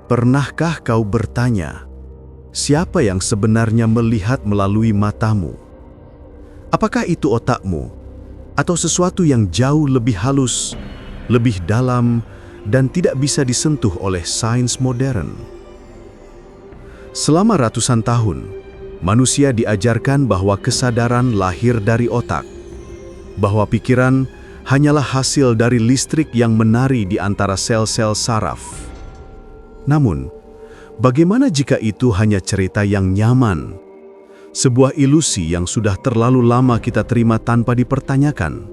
Pernahkah kau bertanya, siapa yang sebenarnya melihat melalui matamu? Apakah itu otakmu, atau sesuatu yang jauh lebih halus, lebih dalam, dan tidak bisa disentuh oleh sains modern? Selama ratusan tahun, manusia diajarkan bahwa kesadaran lahir dari otak, bahwa pikiran hanyalah hasil dari listrik yang menari di antara sel-sel saraf. Namun, bagaimana jika itu hanya cerita yang nyaman? Sebuah ilusi yang sudah terlalu lama kita terima tanpa dipertanyakan.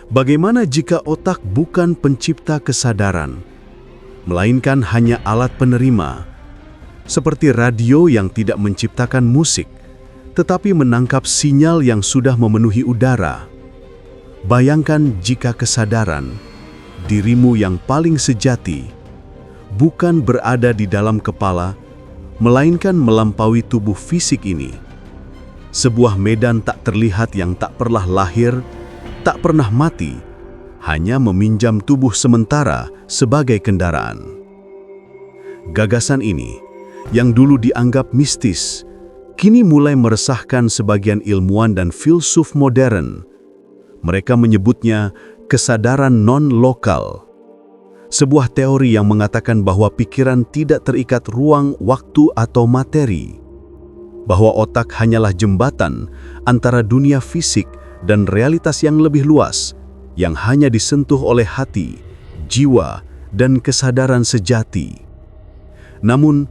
Bagaimana jika otak bukan pencipta kesadaran, melainkan hanya alat penerima, seperti radio yang tidak menciptakan musik, tetapi menangkap sinyal yang sudah memenuhi udara? Bayangkan jika kesadaran, dirimu yang paling sejati, bukan berada di dalam kepala, melainkan melampaui tubuh fisik ini. Sebuah medan tak terlihat yang tak pernah lahir, tak pernah mati, hanya meminjam tubuh sementara sebagai kendaraan. Gagasan ini, yang dulu dianggap mistis, kini mulai meresahkan sebagian ilmuwan dan filsuf modern. Mereka menyebutnya kesadaran non-lokal. Sebuah teori yang mengatakan bahwa pikiran tidak terikat ruang, waktu, atau materi. Bahwa otak hanyalah jembatan antara dunia fisik dan realitas yang lebih luas, yang hanya disentuh oleh hati, jiwa, dan kesadaran sejati. Namun,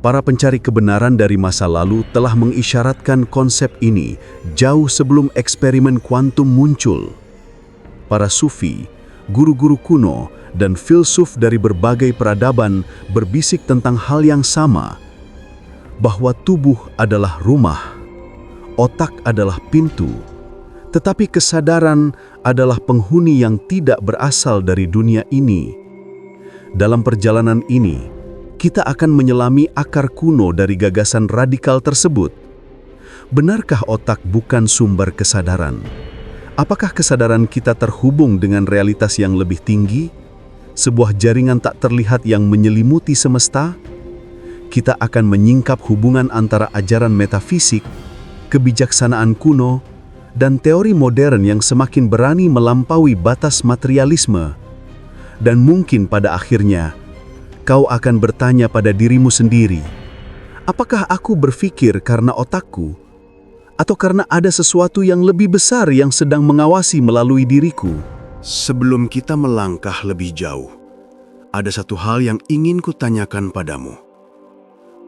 para pencari kebenaran dari masa lalu telah mengisyaratkan konsep ini jauh sebelum eksperimen kuantum muncul. Para sufi, guru-guru kuno, dan filsuf dari berbagai peradaban berbisik tentang hal yang sama, bahwa tubuh adalah rumah, otak adalah pintu, tetapi kesadaran adalah penghuni yang tidak berasal dari dunia ini. Dalam perjalanan ini, kita akan menyelami akar kuno dari gagasan radikal tersebut. Benarkah otak bukan sumber kesadaran? Apakah kesadaran kita terhubung dengan realitas yang lebih tinggi? Sebuah jaringan tak terlihat yang menyelimuti semesta? Kita akan menyingkap hubungan antara ajaran metafisik, kebijaksanaan kuno, dan teori modern yang semakin berani melampaui batas materialisme. Dan mungkin pada akhirnya, kau akan bertanya pada dirimu sendiri, apakah aku berpikir karena otakku? Atau karena ada sesuatu yang lebih besar yang sedang mengawasi melalui diriku? Sebelum kita melangkah lebih jauh, ada satu hal yang ingin kutanyakan padamu.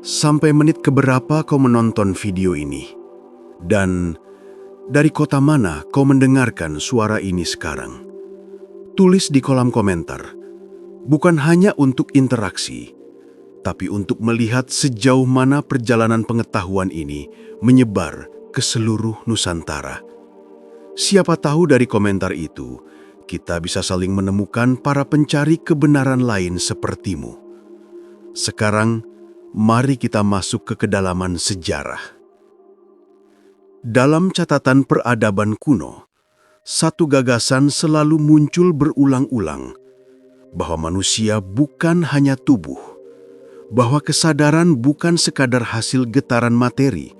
Sampai menit keberapa kau menonton video ini? Dan dari kota mana kau mendengarkan suara ini sekarang? Tulis di kolom komentar, bukan hanya untuk interaksi, tapi untuk melihat sejauh mana perjalanan pengetahuan ini menyebar ke seluruh Nusantara. Siapa tahu dari komentar itu, kita bisa saling menemukan para pencari kebenaran lain sepertimu. Sekarang, mari kita masuk ke kedalaman sejarah. Dalam catatan peradaban kuno, satu gagasan selalu muncul berulang-ulang, bahwa manusia bukan hanya tubuh, bahwa kesadaran bukan sekadar hasil getaran materi,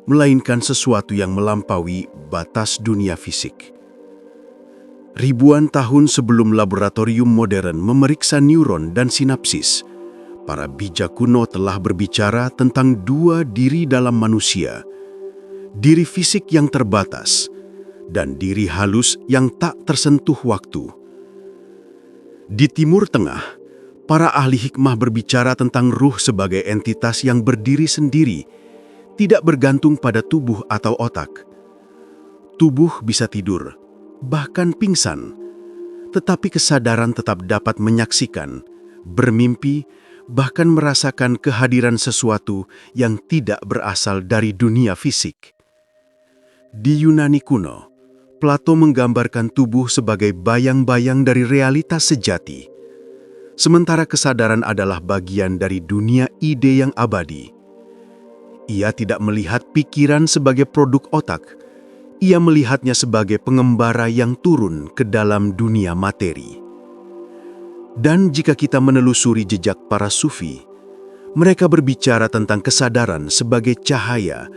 melainkan sesuatu yang melampaui batas dunia fisik. Ribuan tahun sebelum laboratorium modern memeriksa neuron dan sinapsis, para bijak kuno telah berbicara tentang dua diri dalam manusia, diri fisik yang terbatas, dan diri halus yang tak tersentuh waktu. Di Timur Tengah, para ahli hikmah berbicara tentang ruh sebagai entitas yang berdiri sendiri, tidak bergantung pada tubuh atau otak. Tubuh bisa tidur, bahkan pingsan, tetapi kesadaran tetap dapat menyaksikan, bermimpi, bahkan merasakan kehadiran sesuatu yang tidak berasal dari dunia fisik. Di Yunani kuno, Plato menggambarkan tubuh sebagai bayang-bayang dari realitas sejati, sementara kesadaran adalah bagian dari dunia ide yang abadi. Ia tidak melihat pikiran sebagai produk otak, ia melihatnya sebagai pengembara yang turun ke dalam dunia materi. Dan jika kita menelusuri jejak para sufi, mereka berbicara tentang kesadaran sebagai cahaya,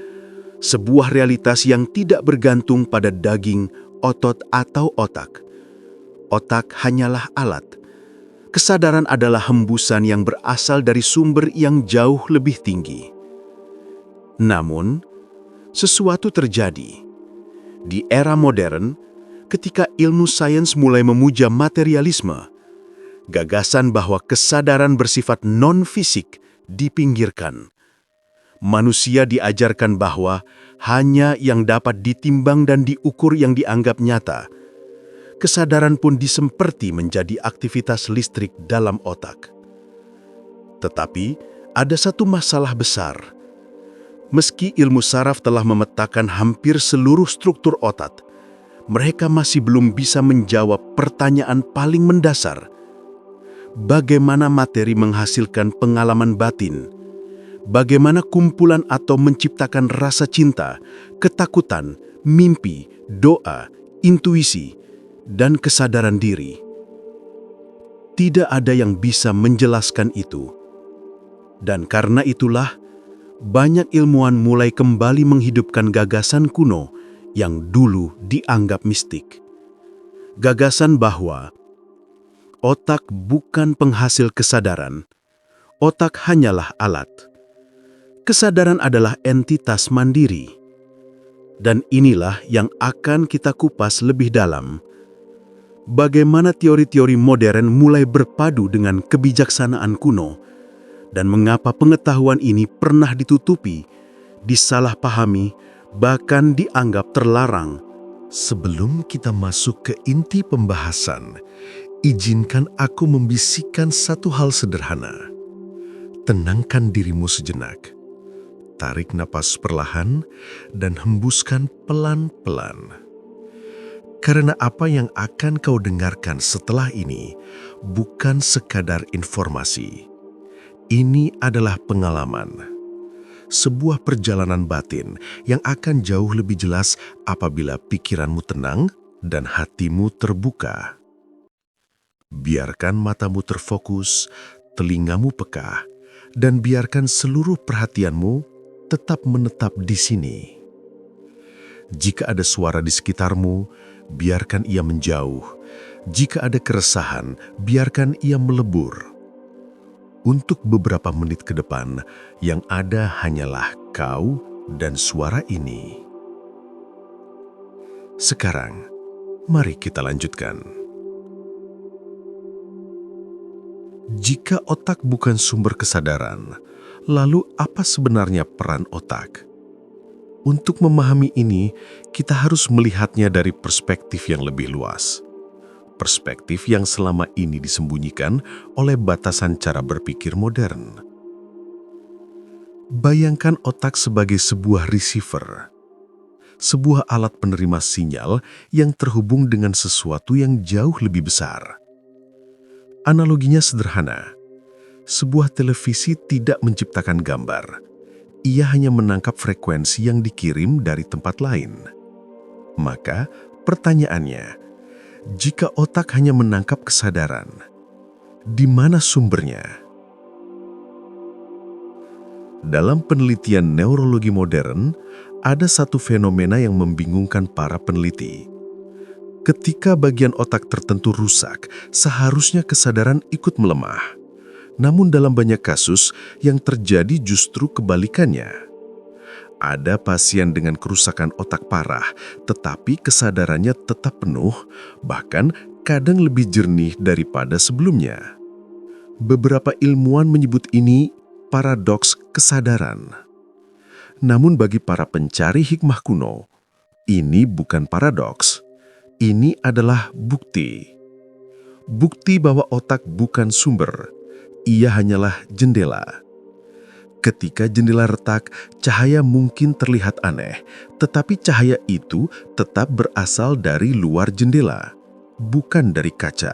sebuah realitas yang tidak bergantung pada daging, otot, atau otak. Otak hanyalah alat. Kesadaran adalah hembusan yang berasal dari sumber yang jauh lebih tinggi. Namun, sesuatu terjadi. Di era modern, ketika ilmu sains mulai memuja materialisme, gagasan bahwa kesadaran bersifat non-fisik dipinggirkan. Manusia diajarkan bahwa hanya yang dapat ditimbang dan diukur yang dianggap nyata. Kesadaran pun disemperti menjadi aktivitas listrik dalam otak. Tetapi, ada satu masalah besar. Meski ilmu saraf telah memetakan hampir seluruh struktur otak, mereka masih belum bisa menjawab pertanyaan paling mendasar. Bagaimana materi menghasilkan pengalaman batin? Bagaimana kumpulan atau menciptakan rasa cinta, ketakutan, mimpi, doa, intuisi, dan kesadaran diri? Tidak ada yang bisa menjelaskan itu. Dan karena itulah, banyak ilmuwan mulai kembali menghidupkan gagasan kuno yang dulu dianggap mistik. Gagasan bahwa otak bukan penghasil kesadaran, otak hanyalah alat. Kesadaran adalah entitas mandiri. Dan inilah yang akan kita kupas lebih dalam. Bagaimana teori-teori modern mulai berpadu dengan kebijaksanaan kuno, dan mengapa pengetahuan ini pernah ditutupi, disalahpahami, bahkan dianggap terlarang. Sebelum kita masuk ke inti pembahasan, izinkan aku membisikkan satu hal sederhana. Tenangkan dirimu sejenak. Tarik napas perlahan dan hembuskan pelan-pelan. Karena apa yang akan kau dengarkan setelah ini bukan sekadar informasi. Ini adalah pengalaman. Sebuah perjalanan batin yang akan jauh lebih jelas apabila pikiranmu tenang dan hatimu terbuka. Biarkan matamu terfokus, telingamu peka, dan biarkan seluruh perhatianmu tetap menetap di sini. Jika ada suara di sekitarmu, biarkan ia menjauh. Jika ada keresahan, biarkan ia melebur. Untuk beberapa menit ke depan, yang ada hanyalah kau dan suara ini. Sekarang, mari kita lanjutkan. Jika otak bukan sumber kesadaran, lalu apa sebenarnya peran otak? Untuk memahami ini, kita harus melihatnya dari perspektif yang lebih luas. Perspektif yang selama ini disembunyikan oleh batasan cara berpikir modern. Bayangkan otak sebagai sebuah receiver, sebuah alat penerima sinyal yang terhubung dengan sesuatu yang jauh lebih besar. Analoginya sederhana. Sebuah televisi tidak menciptakan gambar. Ia hanya menangkap frekuensi yang dikirim dari tempat lain. Maka, pertanyaannya, jika otak hanya menangkap kesadaran, di mana sumbernya? Dalam penelitian neurologi modern, ada satu fenomena yang membingungkan para peneliti. Ketika bagian otak tertentu rusak, seharusnya kesadaran ikut melemah. Namun dalam banyak kasus, yang terjadi justru kebalikannya. Ada pasien dengan kerusakan otak parah, tetapi kesadarannya tetap penuh, bahkan kadang lebih jernih daripada sebelumnya. Beberapa ilmuwan menyebut ini paradoks kesadaran. Namun bagi para pencari hikmah kuno, ini bukan paradoks. Ini adalah bukti. Bukti bahwa otak bukan sumber. Ia hanyalah jendela. Ketika jendela retak, cahaya mungkin terlihat aneh, tetapi cahaya itu tetap berasal dari luar jendela, bukan dari kaca.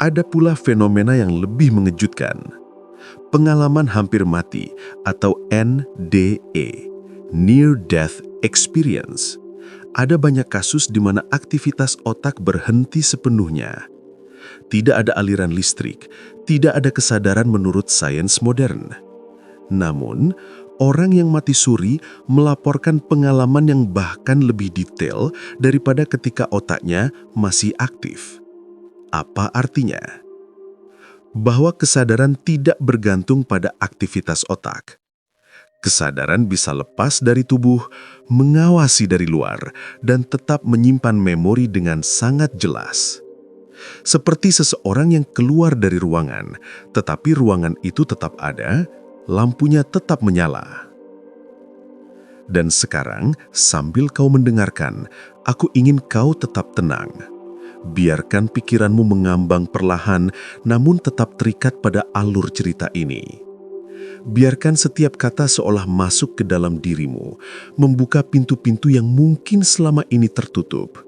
Ada pula fenomena yang lebih mengejutkan. Pengalaman hampir mati atau NDE, Near Death Experience. Ada banyak kasus di mana aktivitas otak berhenti sepenuhnya. tidak ada aliran listrik, tidak ada kesadaran menurut sains modern. Namun, orang yang mati suri melaporkan pengalaman yang bahkan lebih detail daripada ketika otaknya masih aktif. Apa artinya? Bahwa kesadaran tidak bergantung pada aktivitas otak. Kesadaran bisa lepas dari tubuh, mengawasi dari luar, dan tetap menyimpan memori dengan sangat jelas. Seperti seseorang yang keluar dari ruangan, tetapi ruangan itu tetap ada, lampunya tetap menyala. Dan sekarang, sambil kau mendengarkan, aku ingin kau tetap tenang. Biarkan pikiranmu mengambang perlahan, namun tetap terikat pada alur cerita ini. Biarkan setiap kata seolah masuk ke dalam dirimu, membuka pintu-pintu yang mungkin selama ini tertutup.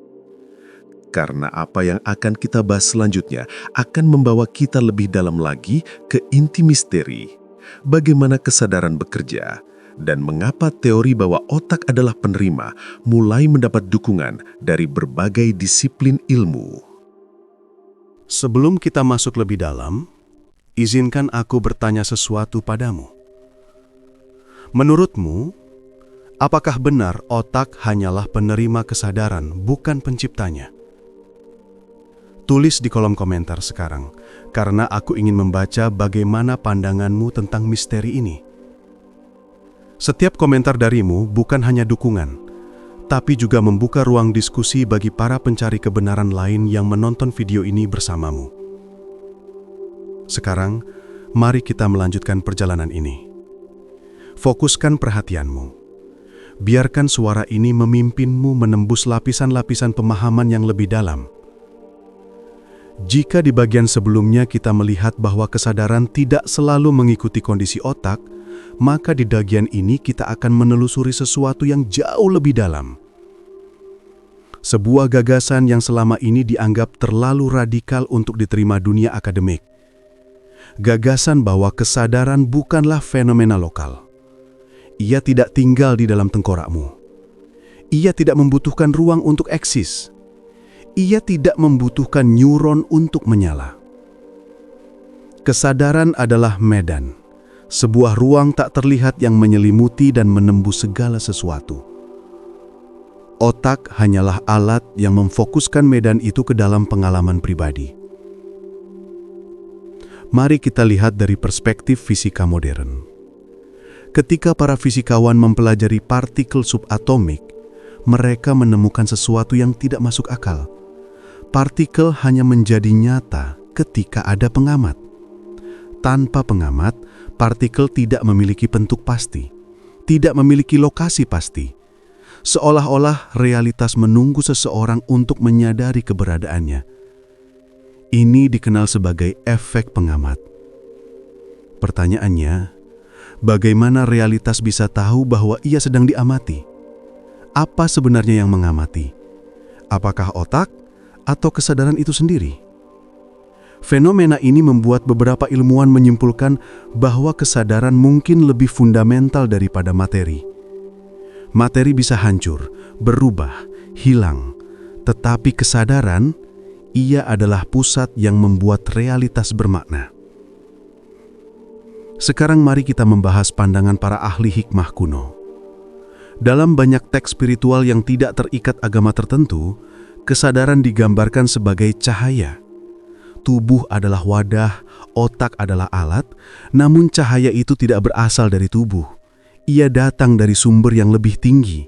Karena apa yang akan kita bahas selanjutnya akan membawa kita lebih dalam lagi ke inti misteri, bagaimana kesadaran bekerja, dan mengapa teori bahwa otak adalah penerima mulai mendapat dukungan dari berbagai disiplin ilmu. Sebelum kita masuk lebih dalam, izinkan aku bertanya sesuatu padamu. Menurutmu, apakah benar otak hanyalah penerima kesadaran, bukan penciptanya? Tulis di kolom komentar sekarang, karena aku ingin membaca bagaimana pandanganmu tentang misteri ini. Setiap komentar darimu bukan hanya dukungan, tapi juga membuka ruang diskusi bagi para pencari kebenaran lain yang menonton video ini bersamamu. Sekarang, mari kita melanjutkan perjalanan ini. Fokuskan perhatianmu. Biarkan suara ini memimpinmu menembus lapisan-lapisan pemahaman yang lebih dalam. Jika di bagian sebelumnya kita melihat bahwa kesadaran tidak selalu mengikuti kondisi otak, maka di bagian ini kita akan menelusuri sesuatu yang jauh lebih dalam. Sebuah gagasan yang selama ini dianggap terlalu radikal untuk diterima dunia akademik. Gagasan bahwa kesadaran bukanlah fenomena lokal. Ia tidak tinggal di dalam tengkorakmu. Ia tidak membutuhkan ruang untuk eksis. Ia tidak membutuhkan neuron untuk menyala. Kesadaran adalah medan, sebuah ruang tak terlihat yang menyelimuti dan menembus segala sesuatu. Otak hanyalah alat yang memfokuskan medan itu ke dalam pengalaman pribadi. Mari kita lihat dari perspektif fisika modern. Ketika para fisikawan mempelajari partikel subatomik, mereka menemukan sesuatu yang tidak masuk akal. Partikel hanya menjadi nyata ketika ada pengamat. Tanpa pengamat, partikel tidak memiliki bentuk pasti, tidak memiliki lokasi pasti. Seolah-olah realitas menunggu seseorang untuk menyadari keberadaannya. Ini dikenal sebagai efek pengamat. Pertanyaannya, bagaimana realitas bisa tahu bahwa ia sedang diamati? Apa sebenarnya yang mengamati? Apakah otak atau kesadaran itu sendiri? Fenomena ini membuat beberapa ilmuwan menyimpulkan bahwa kesadaran mungkin lebih fundamental daripada materi. Materi bisa hancur, berubah, hilang, tetapi kesadaran, ia adalah pusat yang membuat realitas bermakna. Sekarang mari kita membahas pandangan para ahli hikmah kuno. Dalam banyak teks spiritual yang tidak terikat agama tertentu, kesadaran digambarkan sebagai cahaya. Tubuh adalah wadah, otak adalah alat, namun cahaya itu tidak berasal dari tubuh. Ia datang dari sumber yang lebih tinggi.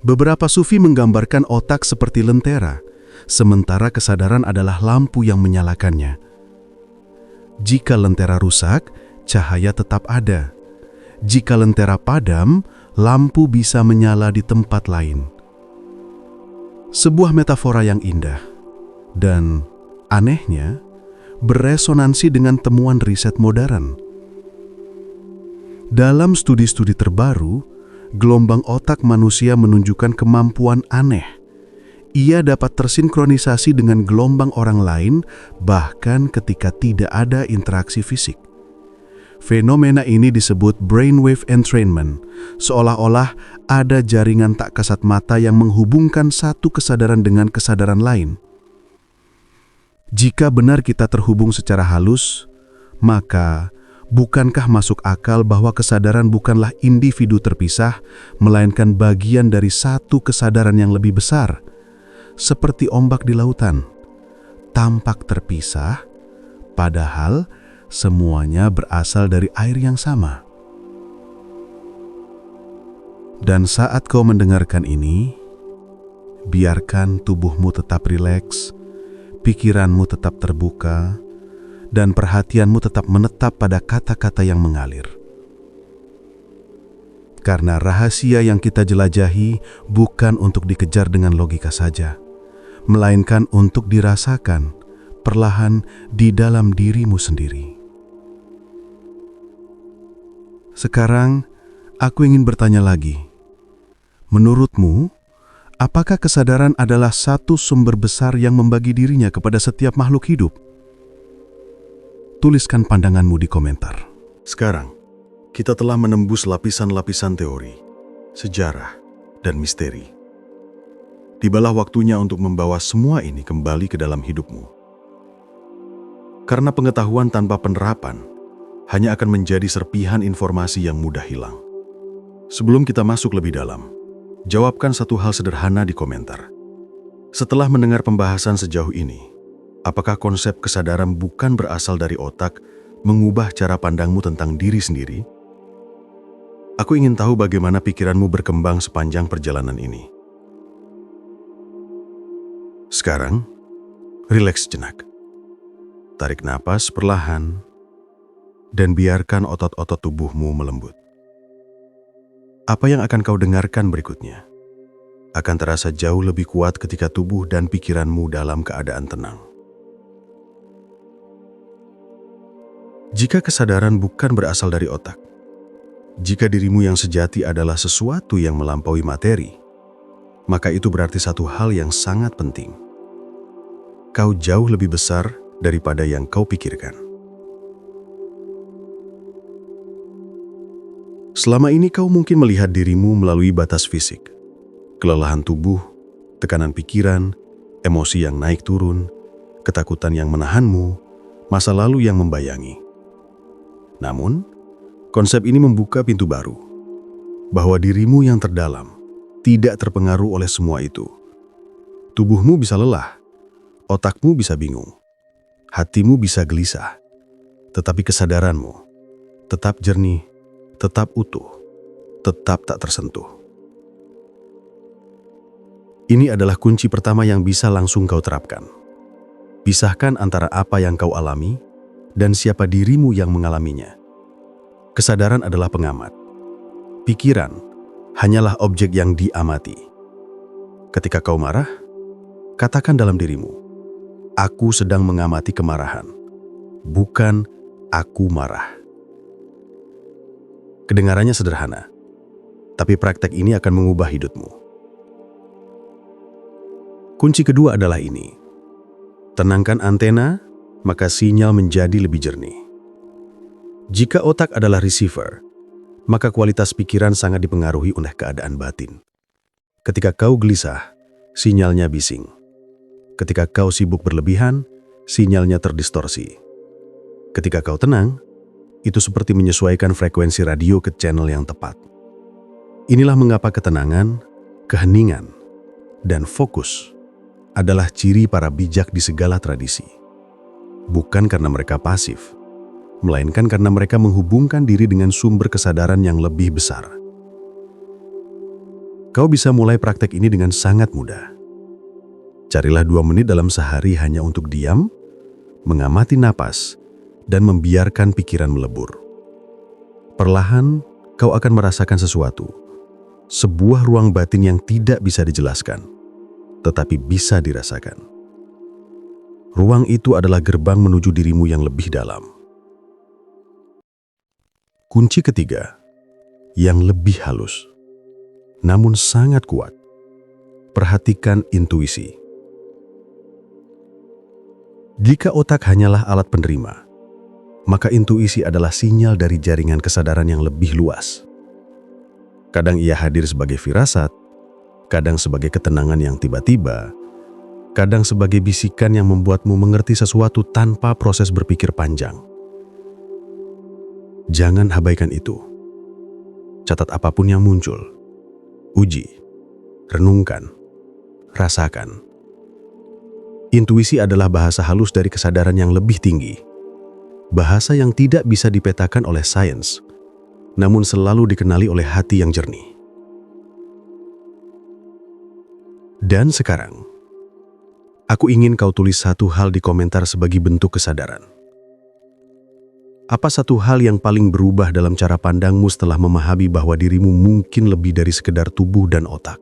Beberapa sufi menggambarkan otak seperti lentera, sementara kesadaran adalah lampu yang menyalakannya. Jika lentera rusak, cahaya tetap ada. Jika lentera padam, lampu bisa menyala di tempat lain. Sebuah metafora yang indah dan anehnya beresonansi dengan temuan riset modern. Dalam studi-studi terbaru, gelombang otak manusia menunjukkan kemampuan aneh. Ia dapat tersinkronisasi dengan gelombang orang lain bahkan ketika tidak ada interaksi fisik. Fenomena ini disebut brainwave entrainment, seolah-olah ada jaringan tak kasat mata yang menghubungkan satu kesadaran dengan kesadaran lain. Jika benar kita terhubung secara halus, maka bukankah masuk akal bahwa kesadaran bukanlah individu terpisah, melainkan bagian dari satu kesadaran yang lebih besar, seperti ombak di lautan, tampak terpisah, padahal semuanya berasal dari air yang sama. Dan saat kau mendengarkan ini, biarkan tubuhmu tetap rileks, pikiranmu tetap terbuka, dan perhatianmu tetap menetap pada kata-kata yang mengalir. Karena rahasia yang kita jelajahi bukan untuk dikejar dengan logika saja, melainkan untuk dirasakan perlahan di dalam dirimu sendiri. Sekarang, aku ingin bertanya lagi. Menurutmu, apakah kesadaran adalah satu sumber besar yang membagi dirinya kepada setiap makhluk hidup? Tuliskan pandanganmu di komentar. Sekarang, kita telah menembus lapisan-lapisan teori, sejarah, dan misteri. Tibalah waktunya untuk membawa semua ini kembali ke dalam hidupmu. Karena pengetahuan tanpa penerapan hanya akan menjadi serpihan informasi yang mudah hilang. Sebelum kita masuk lebih dalam, jawabkan satu hal sederhana di komentar. Setelah mendengar pembahasan sejauh ini, apakah konsep kesadaran bukan berasal dari otak mengubah cara pandangmu tentang diri sendiri? Aku ingin tahu bagaimana pikiranmu berkembang sepanjang perjalanan ini. Sekarang, rileks jenak. Tarik napas perlahan dan biarkan otot-otot tubuhmu melembut. Apa yang akan kau dengarkan berikutnya akan terasa jauh lebih kuat ketika tubuh dan pikiranmu dalam keadaan tenang. Jika kesadaran bukan berasal dari otak, jika dirimu yang sejati adalah sesuatu yang melampaui materi, maka itu berarti satu hal yang sangat penting. Kau jauh lebih besar daripada yang kau pikirkan. Selama ini kau mungkin melihat dirimu melalui batas fisik, kelelahan tubuh, tekanan pikiran, emosi yang naik turun, ketakutan yang menahanmu, masa lalu yang membayangi. Namun, konsep ini membuka pintu baru, bahwa dirimu yang terdalam tidak terpengaruh oleh semua itu. Tubuhmu bisa lelah, otakmu bisa bingung, hatimu bisa gelisah, tetapi kesadaranmu tetap jernih, tetap utuh, tetap tak tersentuh. Ini adalah kunci pertama yang bisa langsung kau terapkan. Pisahkan antara apa yang kau alami dan siapa dirimu yang mengalaminya. Kesadaran adalah pengamat. Pikiran hanyalah objek yang diamati. Ketika kau marah, katakan dalam dirimu, aku sedang mengamati kemarahan, bukan aku marah. Kedengarannya sederhana, tapi praktek ini akan mengubah hidupmu. Kunci kedua adalah ini. Tenangkan antena, maka sinyal menjadi lebih jernih. Jika otak adalah receiver, maka kualitas pikiran sangat dipengaruhi oleh keadaan batin. Ketika kau gelisah, sinyalnya bising. Ketika kau sibuk berlebihan, sinyalnya terdistorsi. Ketika kau tenang, itu seperti menyesuaikan frekuensi radio ke channel yang tepat. Inilah mengapa ketenangan, keheningan, dan fokus adalah ciri para bijak di segala tradisi. Bukan karena mereka pasif, melainkan karena mereka menghubungkan diri dengan sumber kesadaran yang lebih besar. Kau bisa mulai praktek ini dengan sangat mudah. Carilah 2 menit dalam sehari hanya untuk diam, mengamati napas, dan membiarkan pikiran melebur. Perlahan, kau akan merasakan sesuatu, sebuah ruang batin yang tidak bisa dijelaskan, tetapi bisa dirasakan. Ruang itu adalah gerbang menuju dirimu yang lebih dalam. Kunci ketiga, yang lebih halus, namun sangat kuat. Perhatikan intuisi. Jika otak hanyalah alat penerima, maka intuisi adalah sinyal dari jaringan kesadaran yang lebih luas. Kadang ia hadir sebagai firasat, kadang sebagai ketenangan yang tiba-tiba, kadang sebagai bisikan yang membuatmu mengerti sesuatu tanpa proses berpikir panjang. Jangan abaikan itu. Catat apapun yang muncul. Uji, renungkan, rasakan. Intuisi adalah bahasa halus dari kesadaran yang lebih tinggi. Bahasa yang tidak bisa dipetakan oleh sains, namun selalu dikenali oleh hati yang jernih. Dan sekarang, aku ingin kau tulis satu hal di komentar sebagai bentuk kesadaran. Apa satu hal yang paling berubah dalam cara pandangmu setelah memahami bahwa dirimu mungkin lebih dari sekedar tubuh dan otak?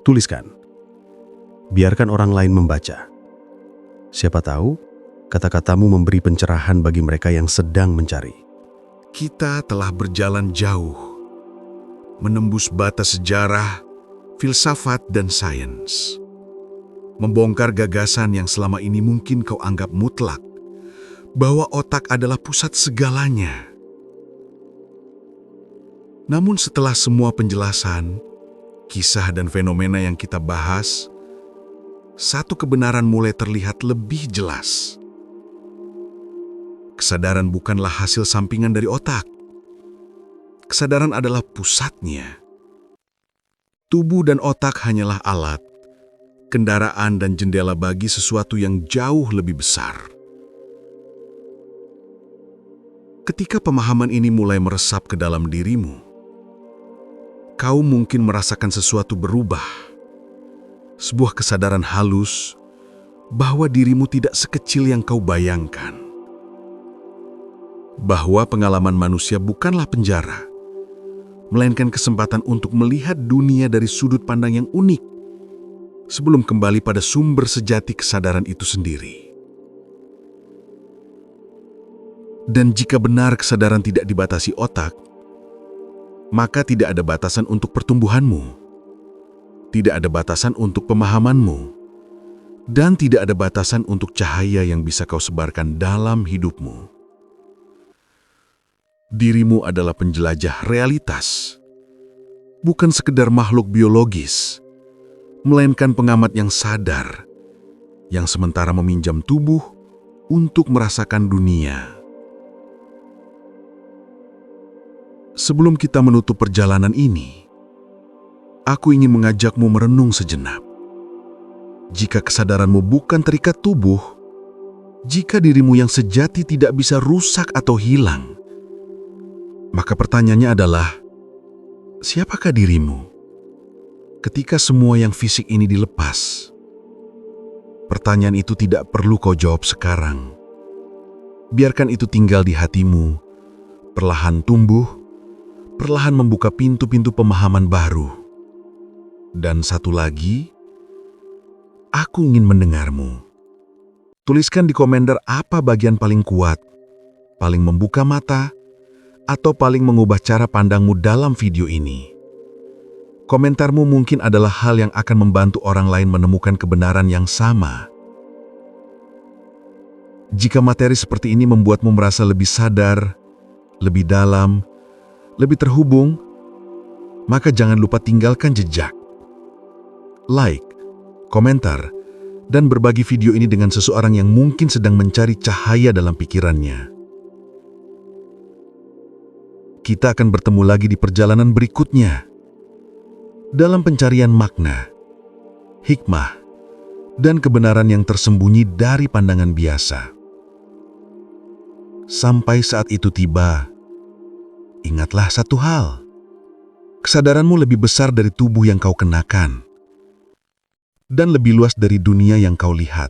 Tuliskan. Biarkan orang lain membaca. Siapa tahu, kata-katamu memberi pencerahan bagi mereka yang sedang mencari. Kita telah berjalan jauh, menembus batas sejarah, filsafat, dan sains. Membongkar gagasan yang selama ini mungkin kau anggap mutlak, bahwa otak adalah pusat segalanya. Namun setelah semua penjelasan, kisah dan fenomena yang kita bahas, satu kebenaran mulai terlihat lebih jelas. Kesadaran bukanlah hasil sampingan dari otak. Kesadaran adalah pusatnya. Tubuh dan otak hanyalah alat, kendaraan dan jendela bagi sesuatu yang jauh lebih besar. Ketika pemahaman ini mulai meresap ke dalam dirimu, kau mungkin merasakan sesuatu berubah. Sebuah kesadaran halus bahwa dirimu tidak sekecil yang kau bayangkan. Bahwa pengalaman manusia bukanlah penjara, melainkan kesempatan untuk melihat dunia dari sudut pandang yang unik, sebelum kembali pada sumber sejati kesadaran itu sendiri. Dan jika benar kesadaran tidak dibatasi otak, maka tidak ada batasan untuk pertumbuhanmu, tidak ada batasan untuk pemahamanmu, dan tidak ada batasan untuk cahaya yang bisa kau sebarkan dalam hidupmu. Dirimu adalah penjelajah realitas, bukan sekedar makhluk biologis, melainkan pengamat yang sadar, yang sementara meminjam tubuh untuk merasakan dunia. Sebelum kita menutup perjalanan ini, aku ingin mengajakmu merenung sejenak. Jika kesadaranmu bukan terikat tubuh, jika dirimu yang sejati tidak bisa rusak atau hilang, maka pertanyaannya adalah, siapakah dirimu ketika semua yang fisik ini dilepas? Pertanyaan itu tidak perlu kau jawab sekarang. Biarkan itu tinggal di hatimu, perlahan tumbuh, perlahan membuka pintu-pintu pemahaman baru. Dan satu lagi, aku ingin mendengarmu. Tuliskan di komentar apa bagian paling kuat, paling membuka mata, atau paling mengubah cara pandangmu dalam video ini. Komentarmu mungkin adalah hal yang akan membantu orang lain menemukan kebenaran yang sama. Jika materi seperti ini membuatmu merasa lebih sadar, lebih dalam, lebih terhubung, maka jangan lupa tinggalkan jejak. Like, komentar, dan berbagi video ini dengan seseorang yang mungkin sedang mencari cahaya dalam pikirannya. Kita akan bertemu lagi di perjalanan berikutnya, dalam pencarian makna, hikmah, dan kebenaran yang tersembunyi dari pandangan biasa. Sampai saat itu tiba, ingatlah satu hal, kesadaranmu lebih besar dari tubuh yang kau kenakan, dan lebih luas dari dunia yang kau lihat.